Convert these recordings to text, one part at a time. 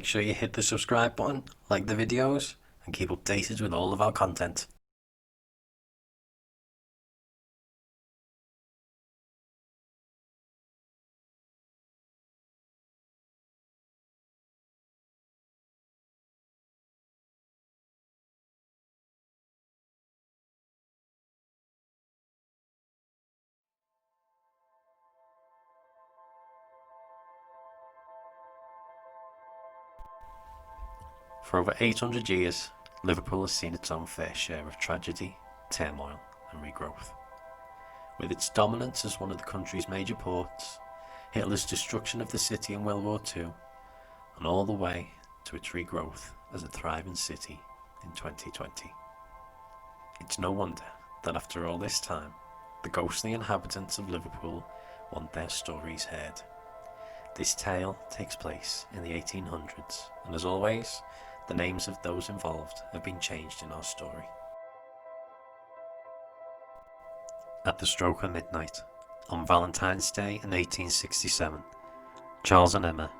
make sure you hit the subscribe button, like the videos, and keep updated with all of our content. For over 800 years, Liverpool has seen its own fair share of tragedy, turmoil and regrowth. With its dominance as one of the country's major ports, Hitler's destruction of the city in World War II, and all the way to its regrowth as a thriving city in 2020. It's no wonder that after all this time, the ghostly inhabitants of Liverpool want their stories heard. This tale takes place in the 1800s, and as always, the names of those involved have been changed in our story. At the stroke of midnight, on Valentines Day in 1867, Charles and Emma,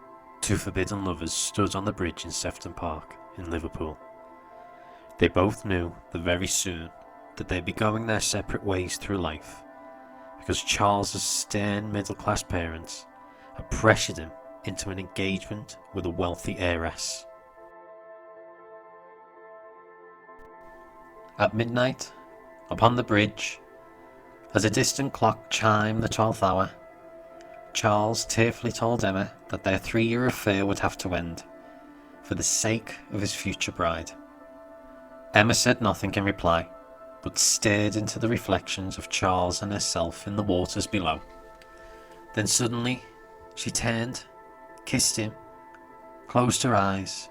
two forbidden lovers, stood on the bridge in Sefton Park in Liverpool. They both knew that very soon that they'd be going their separate ways through life, because Charles's stern middle-class parents had pressured him into an engagement with a wealthy heiress. At midnight, upon the bridge, as a distant clock chimed the 12th hour, Charles tearfully told Emma that their 3-year affair would have to end, for the sake of his future bride. Emma said nothing in reply, but stared into the reflections of Charles and herself in the waters below. Then suddenly, she turned, kissed him, closed her eyes,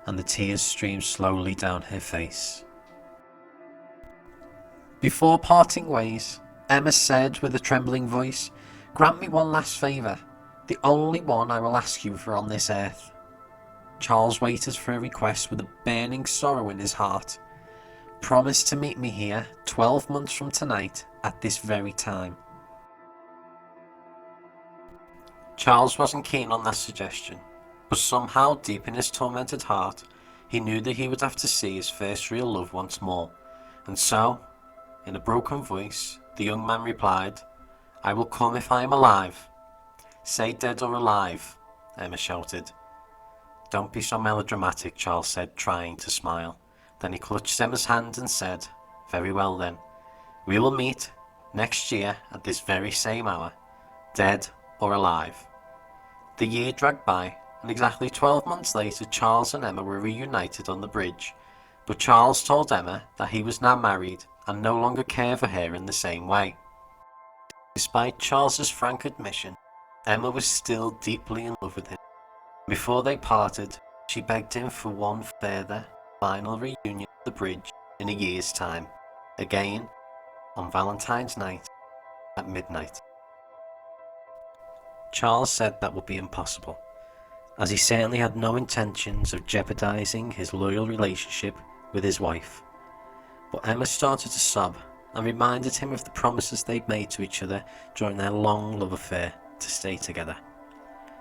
and the tears streamed slowly down her face. Before parting ways, Emma said with a trembling voice, "Grant me one last favour, the only one I will ask you for on this earth." Charles waited for her request with a burning sorrow in his heart. "Promise to meet me here 12 months from tonight at this very time." Charles wasn't keen on that suggestion, but somehow deep in his tormented heart, he knew that he would have to see his first real love once more, and so, in a broken voice, the young man replied, "I will come if I am alive." "Say dead or alive," Emma shouted. "Don't be so melodramatic," Charles said, trying to smile. Then he clutched Emma's hand and said, "Very well then. We will meet next year at this very same hour, dead or alive." The year dragged by, and exactly 12 months later Charles and Emma were reunited on the bridge, but Charles told Emma that he was now married and no longer cared for her in the same way. Despite Charles's frank admission, Emma was still deeply in love with him. Before they parted, she begged him for one further, final reunion at the bridge in a year's time, again on Valentine's night at midnight. Charles said that would be impossible, as he certainly had no intentions of jeopardizing his loyal relationship with his wife. But Emma started to sob and reminded him of the promises they'd made to each other during their long love affair to stay together.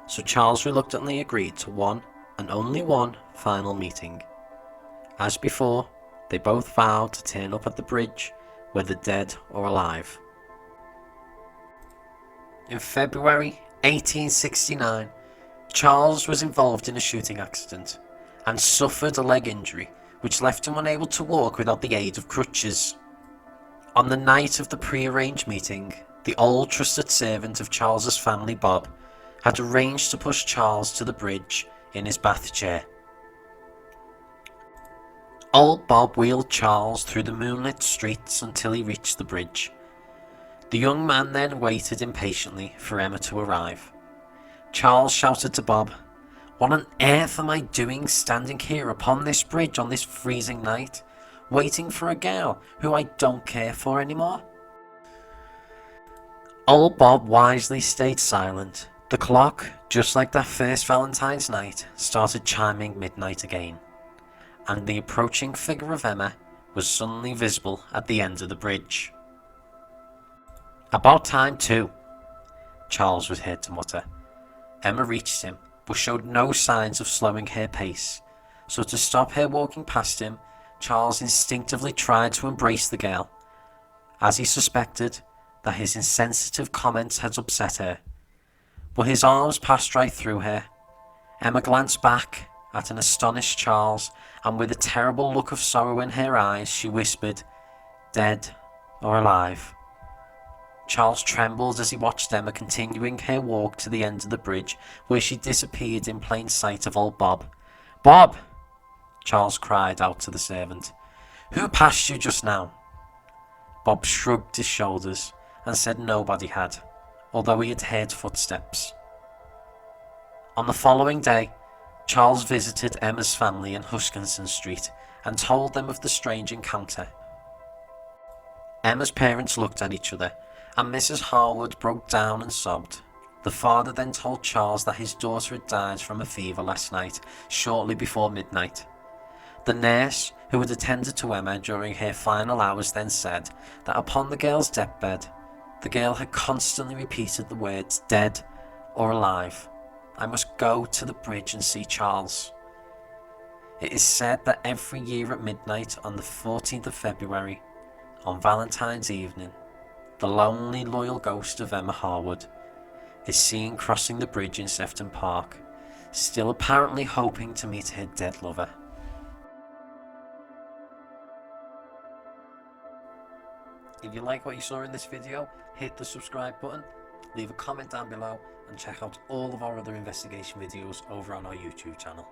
So Charles reluctantly agreed to one and only one final meeting. As before, they both vowed to turn up at the bridge, whether dead or alive. In February 1869, Charles was involved in a shooting accident and suffered a leg injury which left him unable to walk without the aid of crutches. On the night of the pre-arranged meeting, the old trusted servant of Charles's family, Bob, had arranged to push Charles to the bridge in his bath chair. Old Bob wheeled Charles through the moonlit streets until he reached the bridge. The young man then waited impatiently for Emma to arrive. Charles shouted to Bob, "What on earth am I doing standing here upon this bridge on this freezing night, waiting for a girl who I don't care for anymore?" Old Bob wisely stayed silent. The clock, just like that first Valentine's night, started chiming midnight again, and the approaching figure of Emma was suddenly visible at the end of the bridge. "About time too," Charles was heard to mutter. Emma reached him but showed no signs of slowing her pace. So to stop her walking past him, Charles instinctively tried to embrace the girl, as he suspected that his insensitive comments had upset her. But his arms passed right through her. Emma glanced back at an astonished Charles, and with a terrible look of sorrow in her eyes, she whispered, "Dead or alive?" Charles trembled as he watched Emma continuing her walk to the end of the bridge, where she disappeared in plain sight of old Bob. "Bob!" Charles cried out to the servant. "Who passed you just now?" Bob shrugged his shoulders and said nobody had, although he had heard footsteps. On the following day, Charles visited Emma's family in Huskinson Street and told them of the strange encounter. Emma's parents looked at each other, and Mrs. Harwood broke down and sobbed. The father then told Charles that his daughter had died from a fever last night, shortly before midnight. The nurse who had attended to Emma during her final hours then said that upon the girl's deathbed, the girl had constantly repeated the words "dead" or "alive." "I must go to the bridge and see Charles." It is said that every year at midnight on the 14th of February, on Valentine's evening, the lonely, loyal ghost of Emma Harwood is seen crossing the bridge in Sefton Park, still apparently hoping to meet her dead lover. If you like what you saw in this video, hit the subscribe button, leave a comment down below, and check out all of our other investigation videos over on our YouTube channel.